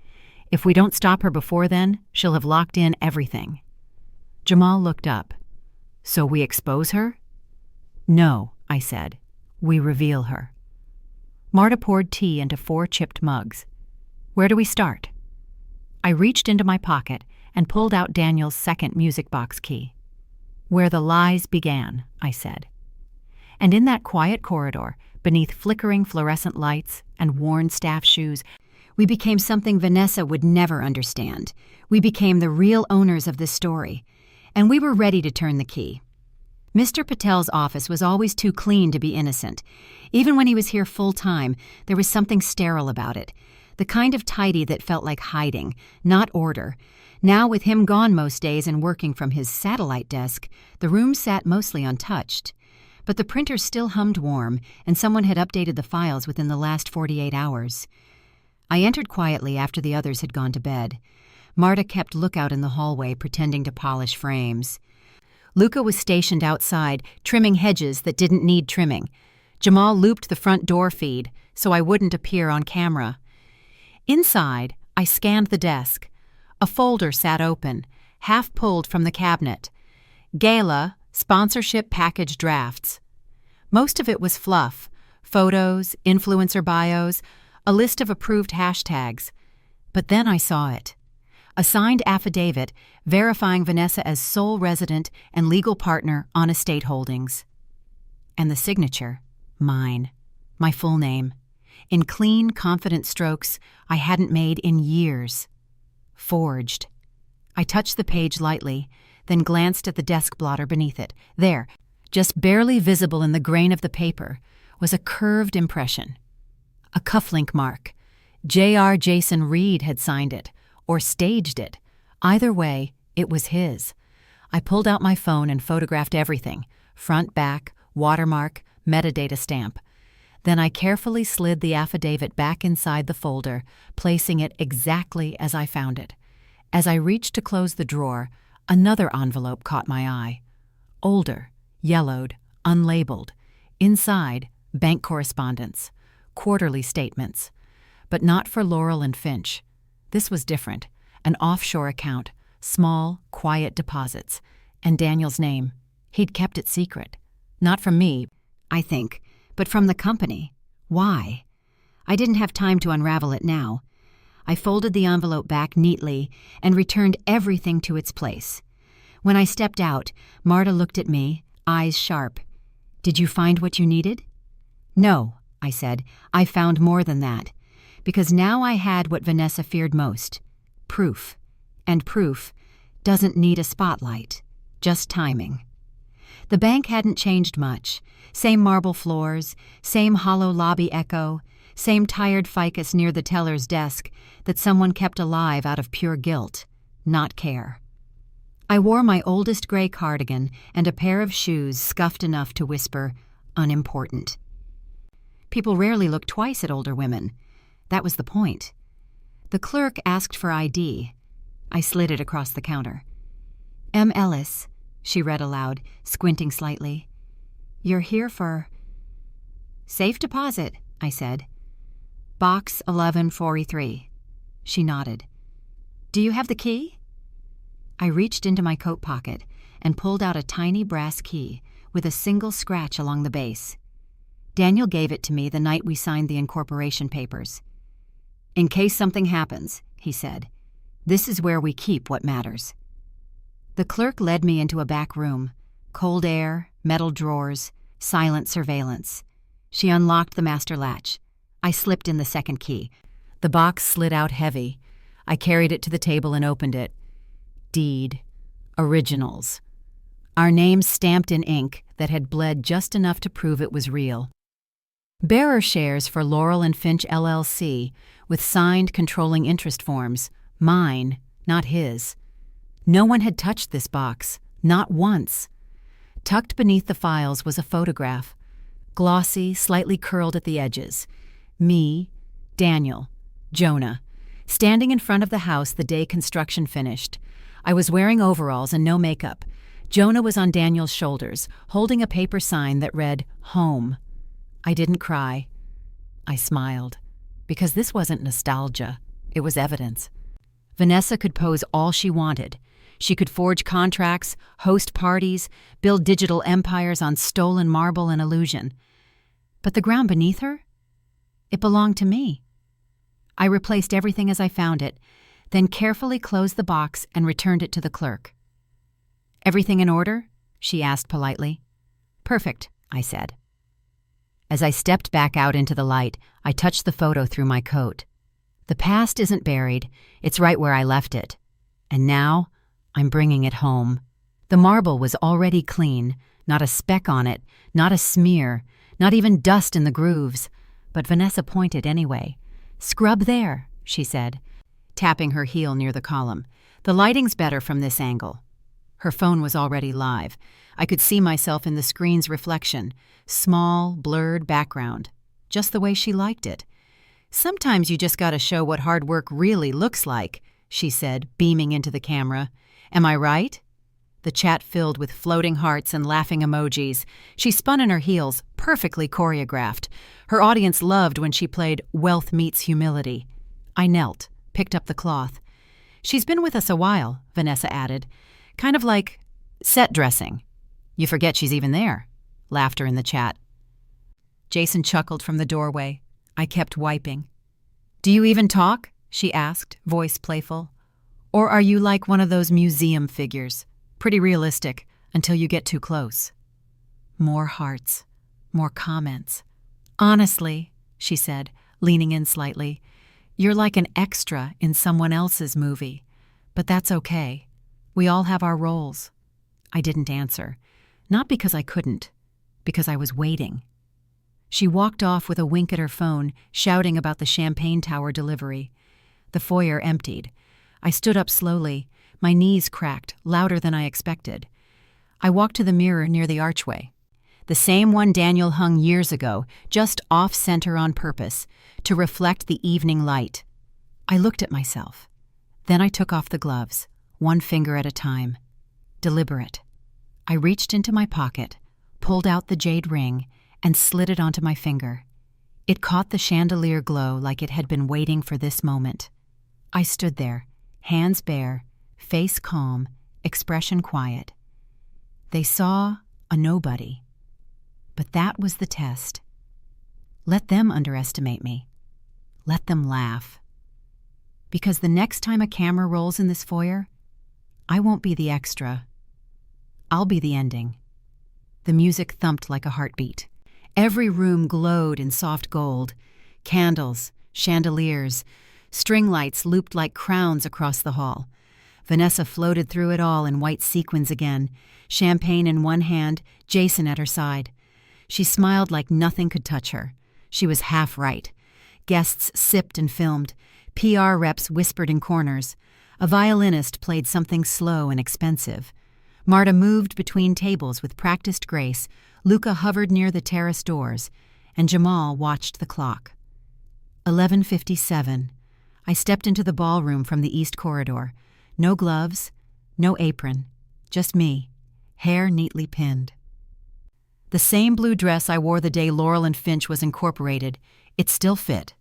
"If we don't stop her before then, she'll have locked in everything." Jamal looked up. "So we expose her?" "No," I said. "We reveal her." Marta poured tea into 4 chipped mugs. "Where do we start?" I reached into my pocket and pulled out Daniel's second music box key. "Where the lies began," I said. And in that quiet corridor, beneath flickering fluorescent lights and worn staff shoes, we became something Vanessa would never understand. We became the real owners of this story, and we were ready to turn the key. Mr. Patel's office was always too clean to be innocent. Even when he was here full-time, there was something sterile about it, the kind of tidy that felt like hiding, not order. Now, with him gone most days and working from his satellite desk, the room sat mostly untouched. But the printer still hummed warm, and someone had updated the files within the last 48 hours. I entered quietly after the others had gone to bed. Marta kept lookout in the hallway, pretending to polish frames. Luca was stationed outside, trimming hedges that didn't need trimming. Jamal looped the front door feed, so I wouldn't appear on camera. Inside, I scanned the desk. A folder sat open, half pulled from the cabinet. Gala, sponsorship package drafts. Most of it was fluff, photos, influencer bios, a list of approved hashtags. But then I saw it. A signed affidavit verifying Vanessa as sole resident and legal partner on estate holdings. And the signature, mine, my full name, in clean, confident strokes I hadn't made in years. Forged. I touched the page lightly, then glanced at the desk blotter beneath it. There, just barely visible in the grain of the paper, was a curved impression. A cufflink mark. J.R. Jason Reed had signed it, or staged it. Either way, it was his. I pulled out my phone and photographed everything, front, back, watermark, metadata stamp. Then I carefully slid the affidavit back inside the folder, placing it exactly as I found it. As I reached to close the drawer, another envelope caught my eye. Older, yellowed, unlabeled. Inside, bank correspondence, quarterly statements. But not for Laurel and Finch. This was different. An offshore account, small, quiet deposits, and Daniel's name. He'd kept it secret. Not from me, I think, but from the company. Why? I didn't have time to unravel it now. I folded the envelope back neatly and returned everything to its place. When I stepped out, Marta looked at me, eyes sharp. "Did you find what you needed?" "No," I said. "I found more than that. Because now I had what Vanessa feared most. Proof. And proof doesn't need a spotlight. Just timing." The bank hadn't changed much. Same marble floors, same hollow lobby echo, same tired ficus near the teller's desk that someone kept alive out of pure guilt, not care. I wore my oldest gray cardigan and a pair of shoes scuffed enough to whisper, unimportant. People rarely look twice at older women. That was the point. The clerk asked for ID. I slid it across the counter. "M. Ellis," she read aloud, squinting slightly. "You're here for—" "Safe deposit," I said. "Box 1143. She nodded. "Do you have the key?" I reached into my coat pocket and pulled out a tiny brass key with a single scratch along the base. Daniel gave it to me the night we signed the incorporation papers. "In case something happens," he said, "this is where we keep what matters." The clerk led me into a back room. Cold air, metal drawers, silent surveillance. She unlocked the master latch. I slipped in the second key. The box slid out heavy. I carried it to the table and opened it. Deed. Originals. our names stamped in ink that had bled just enough to prove it was real. Bearer shares for Laurel and Finch LLC, with signed controlling interest forms, mine, not his. No one had touched this box, not once. Tucked beneath the files was a photograph, glossy, slightly curled at the edges. Me, Daniel, Jonah, standing in front of the house the day construction finished. I was wearing overalls and no makeup. Jonah was on Daniel's shoulders, holding a paper sign that read, "Home." I didn't cry. I smiled, because this wasn't nostalgia. It was evidence. Vanessa could pose all she wanted. She could forge contracts, host parties, build digital empires on stolen marble and illusion. But the ground beneath her? It belonged to me. I replaced everything as I found it, then carefully closed the box and returned it to the clerk. "Everything in order?" she asked politely. "Perfect," I said. As I stepped back out into the light, I touched the photo through my coat. The past isn't buried, it's right where I left it. And now, I'm bringing it home. The marble was already clean, not a speck on it, not a smear, not even dust in the grooves. But Vanessa pointed anyway. "Scrub there," she said, tapping her heel near the column. "The lighting's better from this angle." Her phone was already live. I could see myself in the screen's reflection, small, blurred background, just the way she liked it. "Sometimes you just gotta show what hard work really looks like," she said, beaming into the camera. "Am I right?" The chat filled with floating hearts and laughing emojis. She spun in her heels, perfectly choreographed. Her audience loved when she played Wealth Meets Humility. I knelt, picked up the cloth. "She's been with us a while," Vanessa added. "Kind of like set dressing. You forget she's even there." Laughter in the chat. Jason chuckled from the doorway. I kept wiping. "Do you even talk?" she asked, voice playful. "Or are you like one of those museum figures? Pretty realistic, until you get too close." More hearts. More comments. "Honestly," she said, leaning in slightly, "you're like an extra in someone else's movie. But that's okay. We all have our roles." I didn't answer. Not because I couldn't. Because I was waiting. She walked off with a wink at her phone, shouting about the champagne tower delivery. The foyer emptied. I stood up slowly. My knees cracked, louder than I expected. I walked to the mirror near the archway. The same one Daniel hung years ago, just off-center on purpose, to reflect the evening light. I looked at myself. Then I took off the gloves, one finger at a time. Deliberate. I reached into my pocket, pulled out the jade ring, and slid it onto my finger. It caught the chandelier glow like it had been waiting for this moment. I stood there, hands bare, face calm, expression quiet. They saw a nobody. But that was the test. Let them underestimate me. Let them laugh. Because the next time a camera rolls in this foyer, I won't be the extra. I'll be the ending. The music thumped like a heartbeat. Every room glowed in soft gold. Candles, chandeliers, string lights looped like crowns across the hall. Vanessa floated through it all in white sequins again, champagne in one hand, Jason at her side. She smiled like nothing could touch her. She was half right. Guests sipped and filmed. PR reps whispered in corners. A violinist played something slow and expensive. Marta moved between tables with practiced grace. Luca hovered near the terrace doors, and Jamal watched the clock. 11:57. I stepped into the ballroom from the east corridor. No gloves, no apron, just me, hair neatly pinned. The same blue dress I wore the day Laurel and Finch was incorporated. It still fit.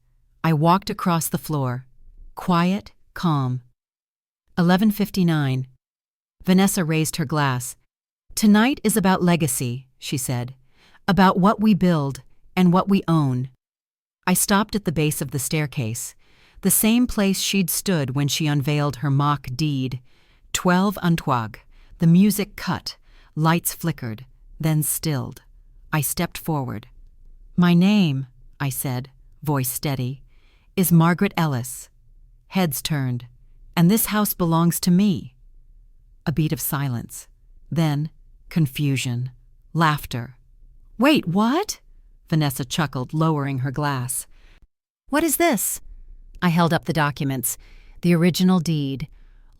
I walked across the floor. Quiet, calm. 11:59. Vanessa raised her glass. "Tonight is about legacy," she said. "About what we build and what we own." I stopped at the base of the staircase, the same place she'd stood when she unveiled her mock deed. 12 Antoine. The music cut, lights flickered, then stilled. I stepped forward. "My name," I said, voice steady, "is Margaret Ellis." Heads turned. "And this house belongs to me." A beat of silence. Then, Confusion. Laughter. "Wait, what?" Vanessa chuckled, lowering her glass. "What is this?" I held up the documents. The original deed.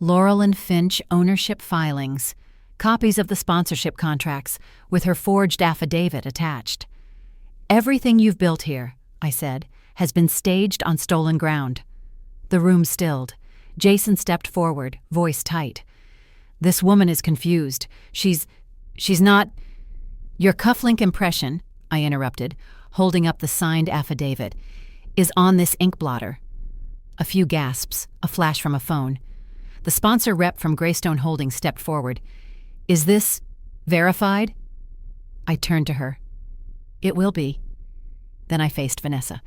Laurel and Finch ownership filings. Copies of the sponsorship contracts, with her forged affidavit attached. "Everything you've built here," I said, "has been staged on stolen ground." The room stilled. Jason stepped forward, voice tight. "This woman is confused. She's not—" "Your cufflink impression," I interrupted, holding up the signed affidavit, "is on this ink blotter." A few gasps, a flash from a phone. The sponsor rep from Greystone Holdings stepped forward. "Is this verified?" I turned to her. "It will be." Then I faced Vanessa.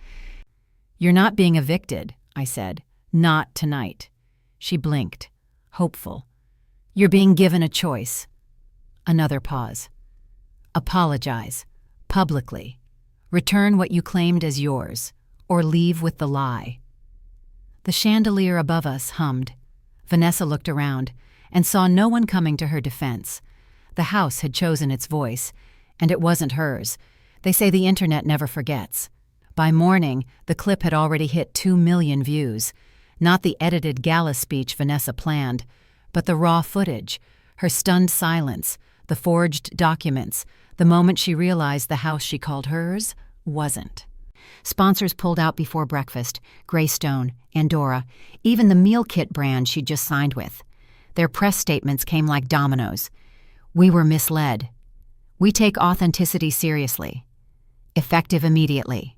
"You're not being evicted," I said. "Not tonight." She blinked, hopeful. "You're being given a choice." Another pause. "Apologize. Publicly. Return what you claimed as yours, or leave with the lie." The chandelier above us hummed. Vanessa looked around and saw no one coming to her defense. The house had chosen its voice, and it wasn't hers. They say the internet never forgets. By morning, the clip had already hit 2 million views. Not the edited gala speech Vanessa planned, but the raw footage, her stunned silence, the forged documents, the moment she realized the house she called hers wasn't. Sponsors pulled out before breakfast, Greystone, Andorra, even the meal kit brand she'd just signed with. Their press statements came like dominoes. We were misled. We take authenticity seriously. Effective immediately.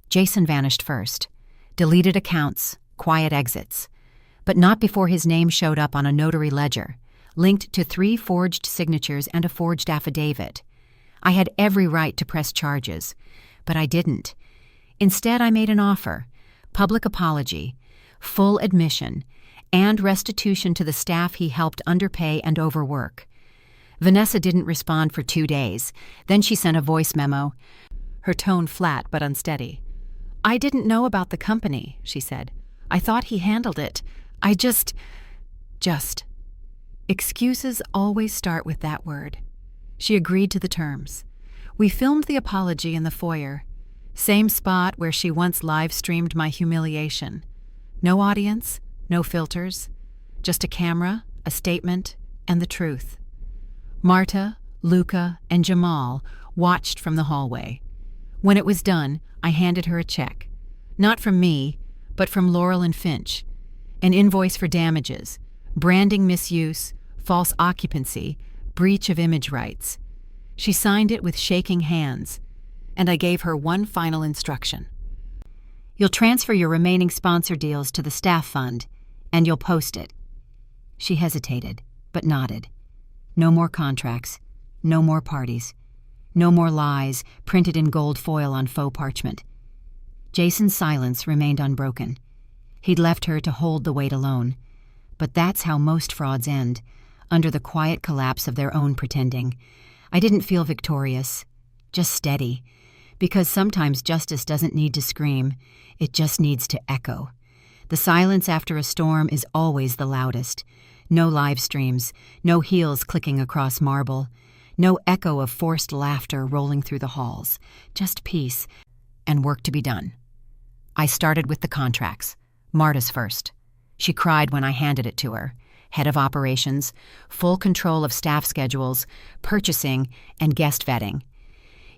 Jason vanished first. Deleted accounts, quiet exits. But not before his name showed up on a notary ledger, linked to 3 forged signatures and a forged affidavit. I had every right to press charges, but I didn't. Instead, I made an offer: public apology, full admission, and restitution to the staff he helped underpay and overwork. Vanessa didn't respond for 2 days. Then she sent a voice memo, her tone flat but unsteady. "I didn't know about the company," she said. "I thought he handled it. I just. Excuses always start with that word." She agreed to the terms. We filmed the apology in the foyer. Same spot where she once live-streamed my humiliation. No audience, no filters. Just a camera, a statement, and the truth. Marta, Luca, and Jamal watched from the hallway. When it was done, I handed her a check. Not from me, but from Laurel and Finch. An invoice for damages, branding misuse, false occupancy, breach of image rights. She signed it with shaking hands, and I gave her one final instruction. "You'll transfer your remaining sponsor deals to the staff fund, and you'll post it." She hesitated, but nodded. No more contracts, no more parties, no more lies printed in gold foil on faux parchment. Jason's silence remained unbroken. He'd left her to hold the weight alone. But that's how most frauds end, under the quiet collapse of their own pretending. I didn't feel victorious, just steady, because sometimes justice doesn't need to scream, it just needs to echo. The silence after a storm is always the loudest. No live streams, no heels clicking across marble, no echo of forced laughter rolling through the halls, just peace and work to be done. I started with the contracts, Marta's first. She cried when I handed it to her. Head of operations, full control of staff schedules, purchasing, and guest vetting.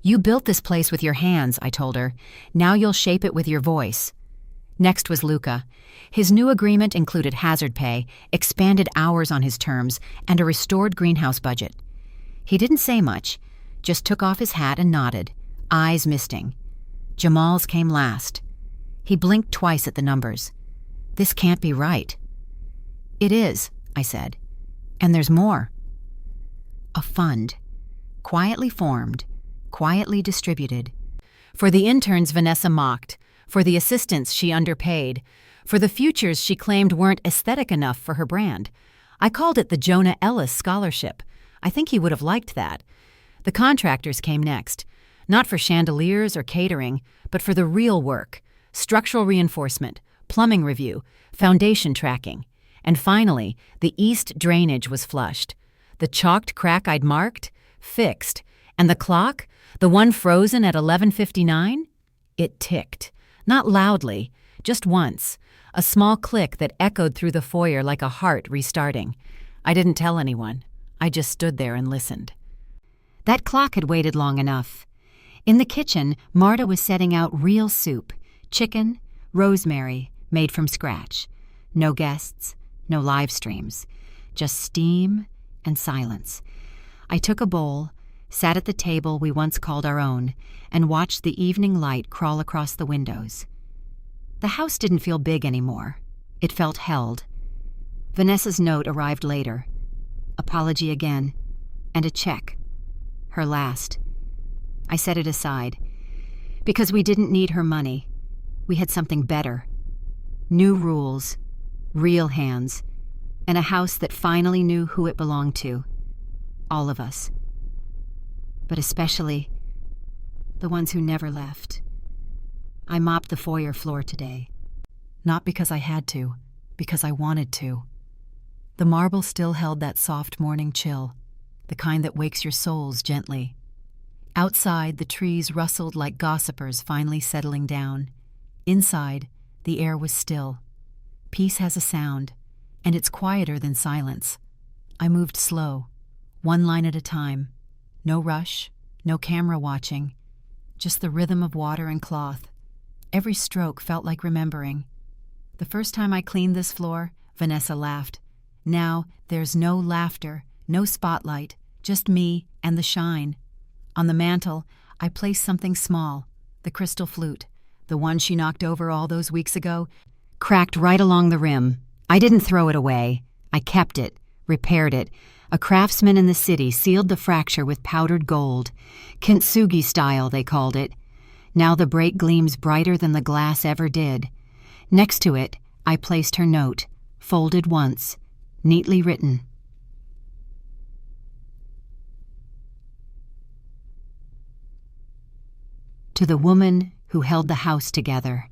"You built this place with your hands," I told her. "Now you'll shape it with your voice." Next was Luca. His new agreement included hazard pay, expanded hours on his terms, and a restored greenhouse budget. He didn't say much, just took off his hat and nodded, eyes misting. Jamal's came last. He blinked twice at the numbers. "This can't be right." "It is," I said. "And there's more." A fund. Quietly formed, quietly distributed. For the interns Vanessa mocked, for the assistants she underpaid, for the futures she claimed weren't aesthetic enough for her brand. I called it the Jonah Ellis Scholarship. I think he would have liked that. The contractors came next, not for chandeliers or catering, but for the real work: structural reinforcement, plumbing review, foundation tracking. And finally, the east drainage was flushed. The chalked crack I'd marked? Fixed. And the clock? The one frozen at 11:59? It ticked. Not loudly, just once. A small click that echoed through the foyer like a heart restarting. I didn't tell anyone. I just stood there and listened. That clock had waited long enough. In the kitchen, Marta was setting out real soup, chicken, rosemary, made from scratch. No guests, no live streams, just steam and silence. I took a bowl, sat at the table we once called our own, and watched the evening light crawl across the windows. The house didn't feel big anymore. It felt held. Vanessa's note arrived later. Apology again, and a check. Her last. I set it aside. Because we didn't need her money. We had something better. New rules, real hands, and a house that finally knew who it belonged to. All of us. But especially the ones who never left. I mopped the foyer floor today. Not because I had to, because I wanted to. The marble still held that soft morning chill, the kind that wakes your souls gently. Outside, the trees rustled like gossipers finally settling down. Inside, the air was still. Peace has a sound, and it's quieter than silence. I moved slow, one line at a time. No rush, no camera watching, just the rhythm of water and cloth. Every stroke felt like remembering. The first time I cleaned this floor, Vanessa laughed. Now, there's no laughter, no spotlight, just me and the shine. On the mantel, I placed something small, the crystal flute, the one she knocked over all those weeks ago, cracked right along the rim. I didn't throw it away. I kept it, repaired it. A craftsman in the city sealed the fracture with powdered gold. Kintsugi style, they called it. Now the break gleams brighter than the glass ever did. Next to it, I placed her note, folded once, neatly written. To the woman who held the house together.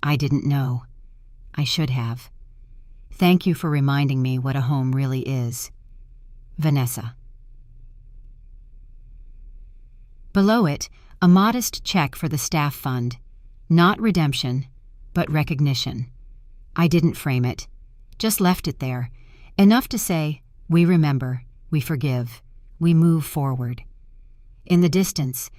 I didn't know. I should have. Thank you for reminding me what a home really is. Vanessa. Below it, a modest check for the staff fund. Not redemption, but recognition. I didn't frame it, just left it there. Enough to say, we remember, we forgive, we move forward. In the distance,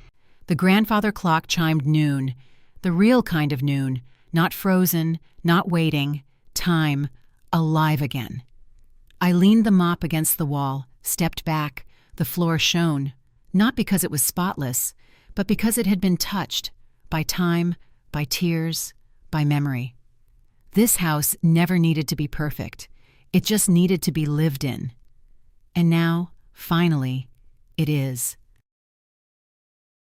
the grandfather clock chimed noon, the real kind of noon, not frozen, not waiting, time, alive again. I leaned the mop against the wall, stepped back. The floor shone, not because it was spotless, but because it had been touched by time, by tears, by memory. This house never needed to be perfect. It just needed to be lived in. And now, finally, it is.